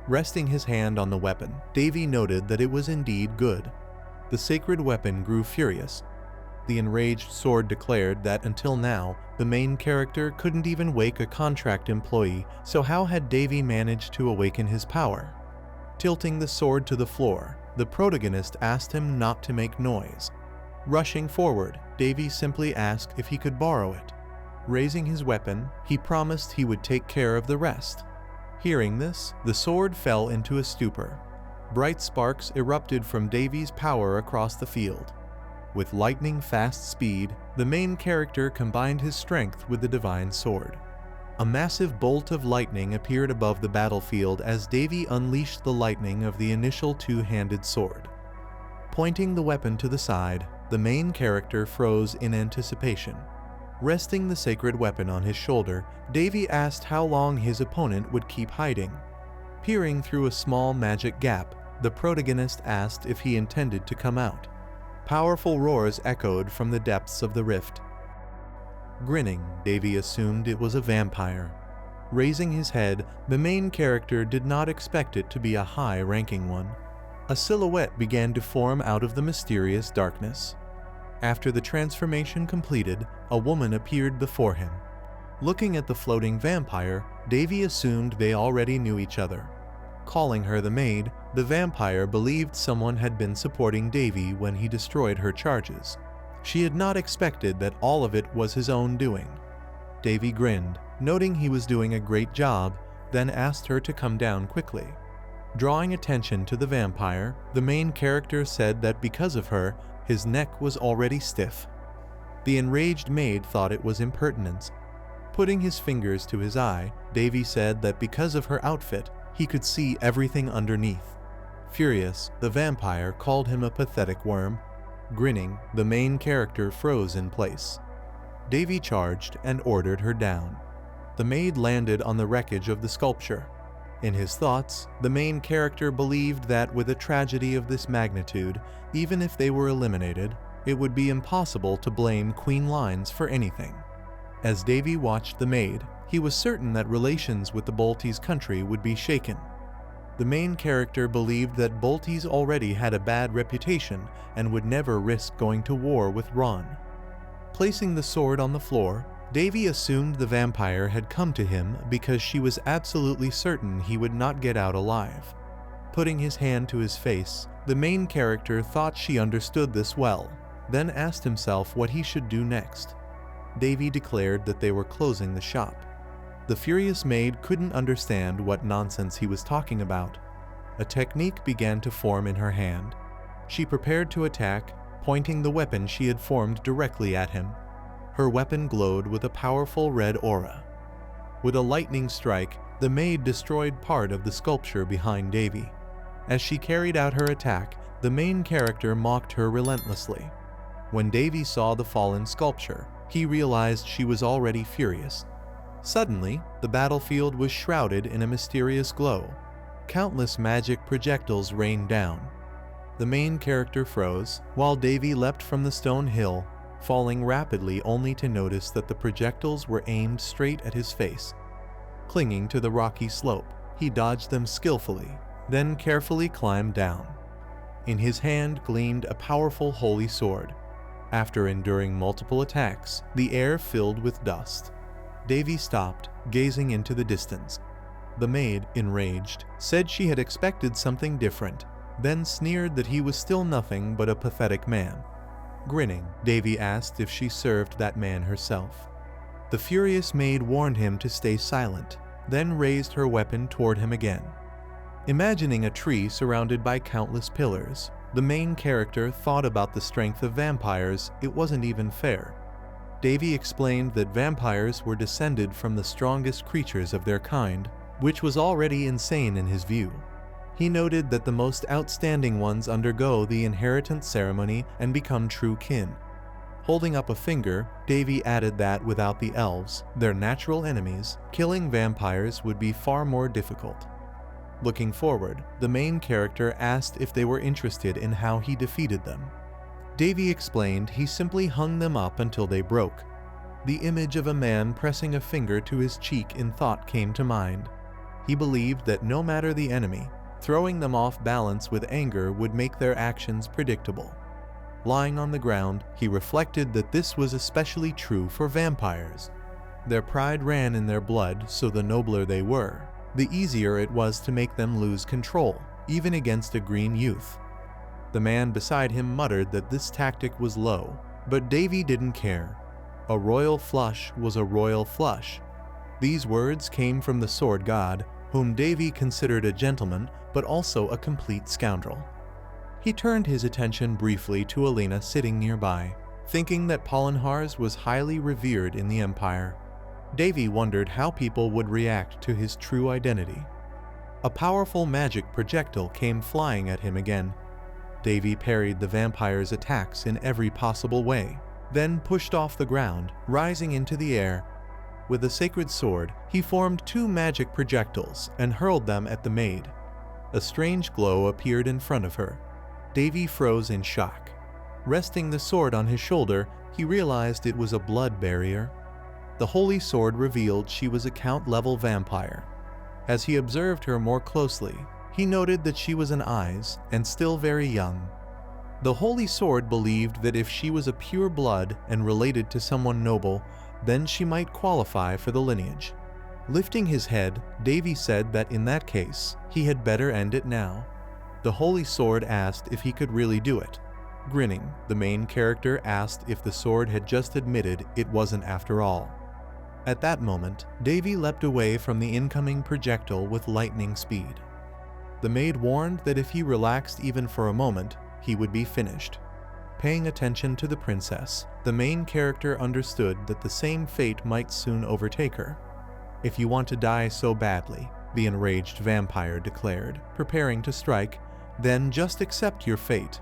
Resting his hand on the weapon, Davy noted that it was indeed good. The sacred weapon grew furious. The enraged sword declared that until now, the main character couldn't even wake a contract employee, so how had Davy managed to awaken his power? Tilting the sword to the floor, the protagonist asked him not to make noise. Rushing forward, Davy simply asked if he could borrow it. Raising his weapon, he promised he would take care of the rest. Hearing this, the sword fell into a stupor. Bright sparks erupted from Davy's power across the field. With lightning-fast speed, the main character combined his strength with the divine sword. A massive bolt of lightning appeared above the battlefield as Davy unleashed the lightning of the initial two-handed sword. Pointing the weapon to the side, the main character froze in anticipation. Resting the sacred weapon on his shoulder, Davy asked how long his opponent would keep hiding. Peering through a small magic gap, the protagonist asked if he intended to come out. Powerful roars echoed from the depths of the rift. Grinning, Davy assumed it was a vampire. Raising his head, the main character did not expect it to be a high-ranking one. A silhouette began to form out of the mysterious darkness. After the transformation completed, a woman appeared before him. Looking at the floating vampire, Davy assumed they already knew each other. Calling her the maid, the vampire believed someone had been supporting Davy when he destroyed her charges. She had not expected that all of it was his own doing. Davy grinned, noting he was doing a great job, then asked her to come down quickly. Drawing attention to the vampire, the main character said that because of her, his neck was already stiff. The enraged maid thought it was impertinence. Putting his fingers to his eye, Davy said that because of her outfit, he could see everything underneath. Furious, the vampire called him a pathetic worm. Grinning, the main character froze in place. Davy charged and ordered her down. The maid landed on the wreckage of the sculpture. In his thoughts, the main character believed that with a tragedy of this magnitude, even if they were eliminated, it would be impossible to blame Queen Lines for anything. As Davy watched the maid, he was certain that relations with the Boltese country would be shaken. The main character believed that Boltese already had a bad reputation and would never risk going to war with Ron. Placing the sword on the floor, Davy assumed the vampire had come to him because she was absolutely certain he would not get out alive. Putting his hand to his face, the main character thought she understood this well, then asked himself what he should do next. Davy declared that they were closing the shop. The furious maid couldn't understand what nonsense he was talking about. A technique began to form in her hand. She prepared to attack, pointing the weapon she had formed directly at him. Her weapon glowed with a powerful red aura. With a lightning strike, the maid destroyed part of the sculpture behind Davy. As she carried out her attack, the main character mocked her relentlessly. When Davy saw the fallen sculpture, he realized she was already furious. Suddenly, the battlefield was shrouded in a mysterious glow. Countless magic projectiles rained down. The main character froze, while Davy leapt from the stone hill, falling rapidly only to notice that the projectiles were aimed straight at his face. Clinging to the rocky slope, he dodged them skillfully, then carefully climbed down. In his hand gleamed a powerful holy sword. After enduring multiple attacks, the air filled with dust. Davy stopped, gazing into the distance. The maid, enraged, said she had expected something different, then sneered that he was still nothing but a pathetic man. Grinning, Davy asked if she served that man herself. The furious maid warned him to stay silent, then raised her weapon toward him again. Imagining a tree surrounded by countless pillars, the main character thought about the strength of vampires. It wasn't even fair. Davy explained that vampires were descended from the strongest creatures of their kind, which was already insane in his view. He noted that the most outstanding ones undergo the inheritance ceremony and become true kin. Holding up a finger, Davy added that without the elves, their natural enemies, killing vampires would be far more difficult. Looking forward, the main character asked if they were interested in how he defeated them. Davy explained he simply hung them up until they broke. The image of a man pressing a finger to his cheek in thought came to mind. He believed that no matter the enemy, throwing them off balance with anger would make their actions predictable. Lying on the ground, he reflected that this was especially true for vampires. Their pride ran in their blood, so the nobler they were, the easier it was to make them lose control, even against a green youth. The man beside him muttered that this tactic was low, but Davy didn't care. A royal flush was a royal flush. These words came from the sword god, whom Davy considered a gentleman but also a complete scoundrel. He turned his attention briefly to Alina sitting nearby, thinking that Polonharz was highly revered in the Empire. Davy wondered how people would react to his true identity. A powerful magic projectile came flying at him again. Davy parried the vampire's attacks in every possible way, then pushed off the ground, rising into the air. With the sacred sword, he formed 2 magic projectiles and hurled them at the maid. A strange glow appeared in front of her. Davy froze in shock. Resting the sword on his shoulder, he realized it was a blood barrier. The holy sword revealed she was a count-level vampire. As he observed her more closely, he noted that she was an Eyes and still very young. The holy sword believed that if she was a pure blood and related to someone noble, then she might qualify for the lineage. Lifting his head, Davy said that in that case, he had better end it now. The holy sword asked if he could really do it. Grinning, the main character asked if the sword had just admitted it wasn't after all. At that moment, Davy leapt away from the incoming projectile with lightning speed. The maid warned that if he relaxed even for a moment, he would be finished. Paying attention to the princess, the main character understood that the same fate might soon overtake her. "If you want to die so badly," the enraged vampire declared, preparing to strike, "then just accept your fate."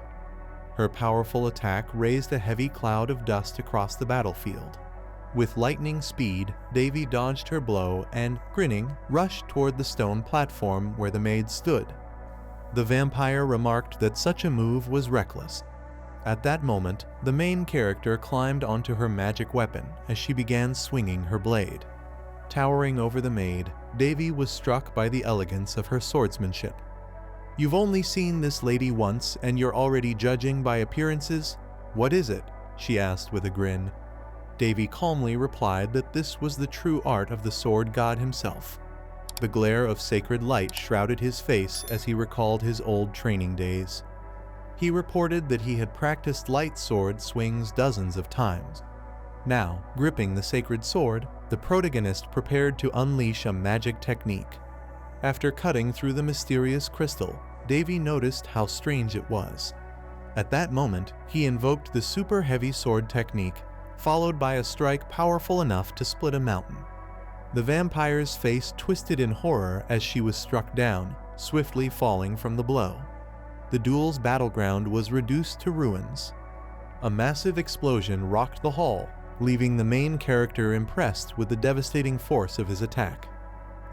Her powerful attack raised a heavy cloud of dust across the battlefield. With lightning speed, Davy dodged her blow and, grinning, rushed toward the stone platform where the maid stood. The vampire remarked that such a move was reckless. At that moment, the main character climbed onto her magic weapon as she began swinging her blade. Towering over the maid, Davy was struck by the elegance of her swordsmanship. "You've only seen this lady once and you're already judging by appearances? What is it?" she asked with a grin. Davy calmly replied that this was the true art of the sword god himself. The glare of sacred light shrouded his face as he recalled his old training days. He reported that he had practiced light sword swings dozens of times. Now, gripping the sacred sword, the protagonist prepared to unleash a magic technique. After cutting through the mysterious crystal, Davy noticed how strange it was. At that moment, he invoked the super heavy sword technique, followed by a strike powerful enough to split a mountain. The vampire's face twisted in horror as she was struck down, swiftly falling from the blow. The duel's battleground was reduced to ruins. A massive explosion rocked the hall, leaving the main character impressed with the devastating force of his attack.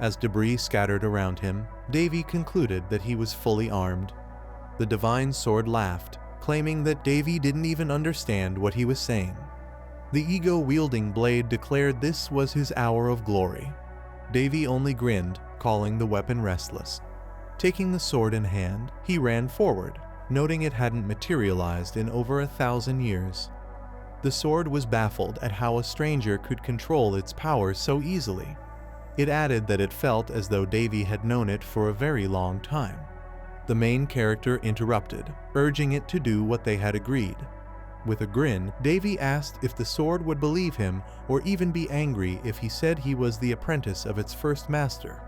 As debris scattered around him, Davy concluded that he was fully armed. The divine sword laughed, claiming that Davy didn't even understand what he was saying. The ego-wielding blade declared this was his hour of glory. Davy only grinned, calling the weapon restless. Taking the sword in hand, he ran forward, noting it hadn't materialized in over 1,000 years. The sword was baffled at how a stranger could control its powers so easily. It added that it felt as though Davy had known it for a very long time. The main character interrupted, urging it to do what they had agreed. With a grin, Davy asked if the sword would believe him or even be angry if he said he was the apprentice of its first master.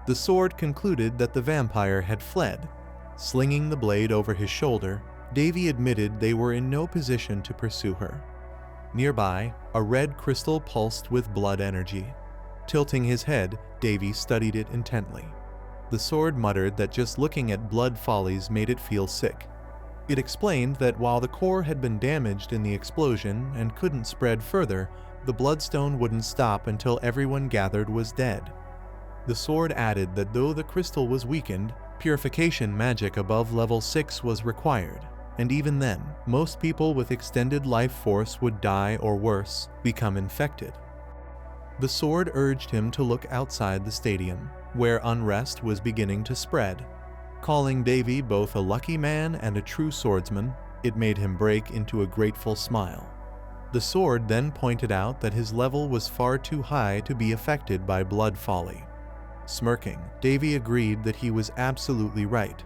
The sword concluded that the vampire had fled. Slinging the blade over his shoulder, Davy admitted they were in no position to pursue her. Nearby, a red crystal pulsed with blood energy. Tilting his head, Davy studied it intently. The sword muttered that just looking at blood follies made it feel sick. It explained that while the core had been damaged in the explosion and couldn't spread further, the bloodstone wouldn't stop until everyone gathered was dead. The sword added that though the crystal was weakened, purification magic above level 6 was required, and even then, most people with extended life force would die or worse, become infected. The sword urged him to look outside the stadium, where unrest was beginning to spread. Calling Davy both a lucky man and a true swordsman, it made him break into a grateful smile. The sword then pointed out that his level was far too high to be affected by blood folly. Smirking, Davy agreed that he was absolutely right.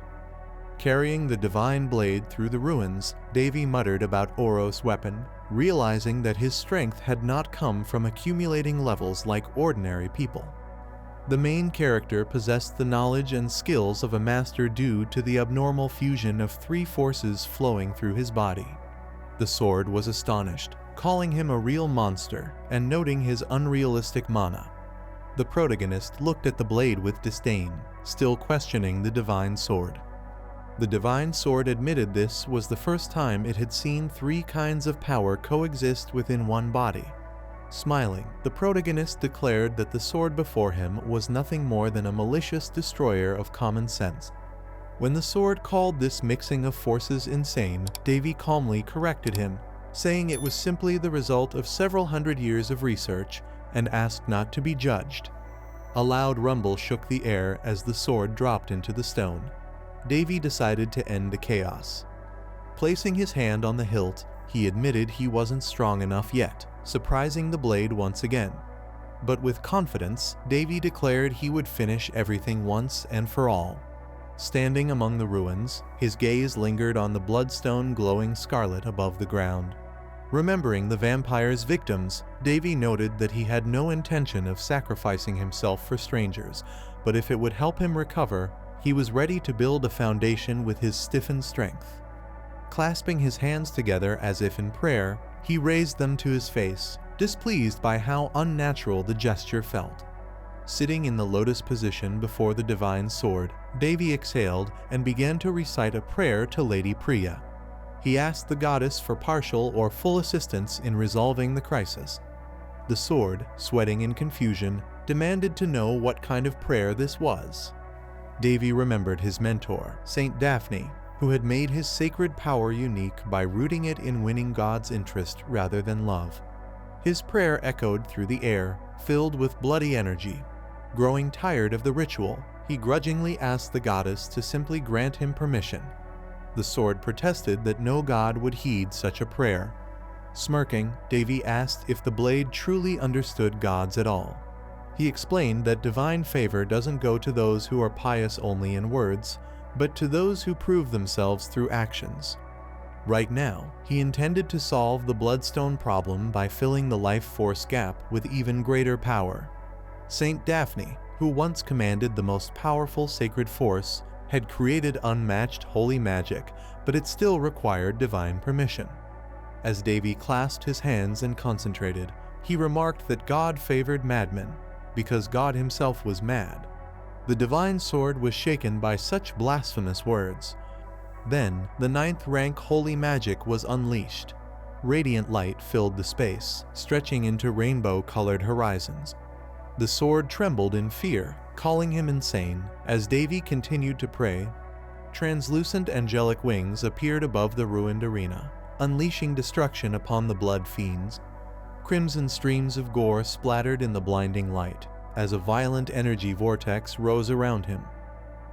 Carrying the divine blade through the ruins, Devi muttered about Oros' weapon, realizing that his strength had not come from accumulating levels like ordinary people. The main character possessed the knowledge and skills of a master due to the abnormal fusion of three forces flowing through his body. The sword was astonished, calling him a real monster and noting his unrealistic mana. The protagonist looked at the blade with disdain, still questioning the divine sword. The divine sword admitted this was the first time it had seen three kinds of power coexist within one body. Smiling, the protagonist declared that the sword before him was nothing more than a malicious destroyer of common sense. When the sword called this mixing of forces insane, Devi calmly corrected him, saying it was simply the result of several hundred years of research, and asked not to be judged. A loud rumble shook the air as the sword dropped into the stone. Devi decided to end the chaos. Placing his hand on the hilt, he admitted he wasn't strong enough yet, surprising the blade once again. But with confidence, Devi declared he would finish everything once and for all. Standing among the ruins, his gaze lingered on the bloodstone glowing scarlet above the ground. Remembering the vampire's victims, Devi noted that he had no intention of sacrificing himself for strangers, but if it would help him recover, he was ready to build a foundation with his stiffened strength. Clasping his hands together as if in prayer, he raised them to his face, displeased by how unnatural the gesture felt. Sitting in the lotus position before the divine sword, Devi exhaled and began to recite a prayer to Lady Priya. He asked the goddess for partial or full assistance in resolving the crisis. The sword, sweating in confusion, demanded to know what kind of prayer this was. Devi remembered his mentor, Saint Daphne, who had made his sacred power unique by rooting it in winning God's interest rather than love. His prayer echoed through the air, filled with bloody energy. Growing tired of the ritual, he grudgingly asked the goddess to simply grant him permission. The sword protested that no god would heed such a prayer. Smirking, Devi asked if the blade truly understood gods at all. He explained that divine favor doesn't go to those who are pious only in words, but to those who prove themselves through actions. Right now, he intended to solve the bloodstone problem by filling the life force gap with even greater power. Saint Daphne, who once commanded the most powerful sacred force, had created unmatched holy magic, but it still required divine permission. As Devi clasped his hands and concentrated, he remarked that God favored madmen, because God himself was mad. The divine sword was shaken by such blasphemous words. Then, the 9th rank holy magic was unleashed. Radiant light filled the space, stretching into rainbow-colored horizons. The sword trembled in fear, calling him insane. As Devi continued to pray, translucent angelic wings appeared above the ruined arena, unleashing destruction upon the blood fiends. Crimson streams of gore splattered in the blinding light, as a violent energy vortex rose around him.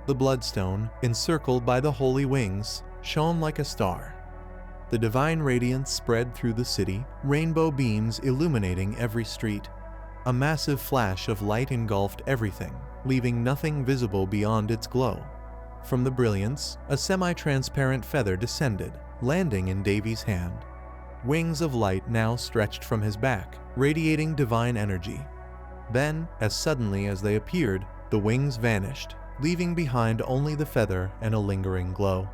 The bloodstone, encircled by the holy wings, shone like a star. The divine radiance spread through the city, rainbow beams illuminating every street. A massive flash of light engulfed everything, leaving nothing visible beyond its glow. From the brilliance, a semi-transparent feather descended, landing in Devi's hand. Wings of light now stretched from his back, radiating divine energy. Then, as suddenly as they appeared, the wings vanished, leaving behind only the feather and a lingering glow.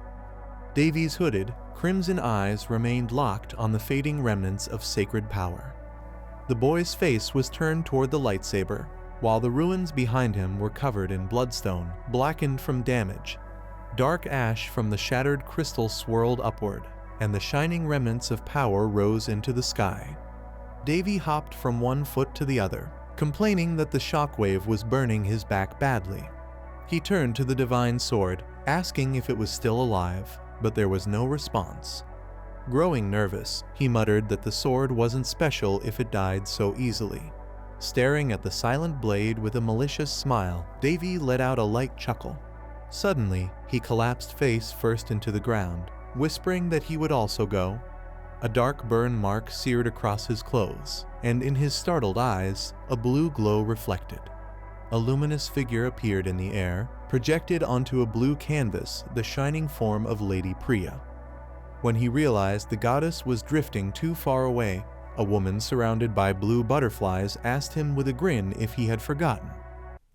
Devi's hooded, crimson eyes remained locked on the fading remnants of sacred power. The boy's face was turned toward the lightsaber, while the ruins behind him were covered in bloodstone, blackened from damage. Dark ash from the shattered crystal swirled upward, and the shining remnants of power rose into the sky. Devi hopped from one foot to the other, complaining that the shockwave was burning his back badly. He turned to the divine sword, asking if it was still alive, but there was no response. Growing nervous, he muttered that the sword wasn't special if it died so easily. Staring at the silent blade with a malicious smile, Devi let out a light chuckle. Suddenly, he collapsed face first into the ground, whispering that he would also go. A dark burn mark seared across his clothes, and in his startled eyes, a blue glow reflected. a luminous figure appeared in the air, projected onto a blue canvas, the shining form of Lady Priya. When he realized the goddess was drifting too far away, a woman surrounded by blue butterflies asked him with a grin if he had forgotten.